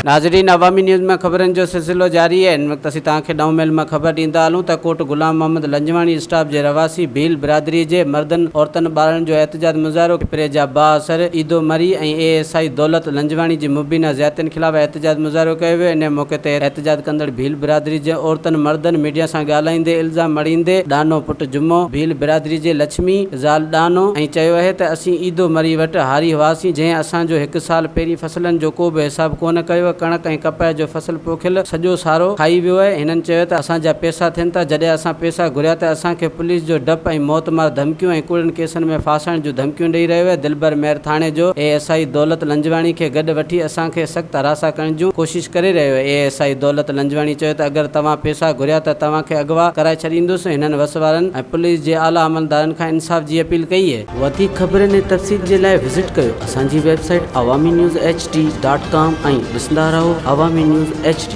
नाज़रीन, अवामी न्यूज़ में खबरन जो सिलसिलो जारी है। इन वक्त असीं तव्हांखे ॾांहुं मेल में खबर ॾींदा हलूं त कोट गुलाम मोहम्मद लंजवानी स्टाप जे रवासी भील बिरादरी जे मर्दन औरतन ॿारन जो एहतजाज मुज़ाहरो पिरे जा बाअसर ईदो मरी ऐं ASI दौलत लंजवानी जी मुबीना ज़ियादतियुनि ख़िलाफ़ एहतजाज मुज़ाहरो कयो वियो। इन मौक़े ते एहतजाज कंदड़ भील बिरादरी जे औरतन मर्दन मीडिया सां ॻाल्हाईंदे इल्ज़ाम मड़ींदे ॾानो पुट जुमो भील बिरादरी जे लक्ष्मी ज़ाल ॾानो ऐं चयो आहे त असीं ईदो मरी वटि हारी हुआसीं, जंहिं असांजो 1 साल पहिरीं फसलनि जो को बि हिसाब कोन कयो। कणक ऐं कपास जो फसल पोखियल सॼो सारो खाई वियो आहे। हिननि चयो त असांजा पैसा थियनि था। जॾहिं असां पैसा घुरिया त असांखे पुलिस जो डपु ऐं मौतमार धमकियूं ऐं कूड़नि केसनि में फासण जूं धमकियूं ॾेई रहियो आहे। दिलबर मेयर थाणे जो ASI दौलत लंजवानी खे गॾु वठी असांखे सख़्तु हरासा करण जूं कोशिशि करे रहियो आहे। ASI दौलत लंजवानी चयो त अगरि तव्हां पैसा घुरिया त तव्हांखे अगवा कराए छॾींदुसि। हिननि वसवारनि ऐं पुलिस जे आला अमलदारनि खां इंसाफ़ जी अपील कई आहे। वधीक ख़बरनि ऐं तफ़सील जे लाइ विज़िट कयो असांजी वेबसाइट awamiNewsHD.com ऐं ॾिसंदा रहो अवामी न्यूज़ HD।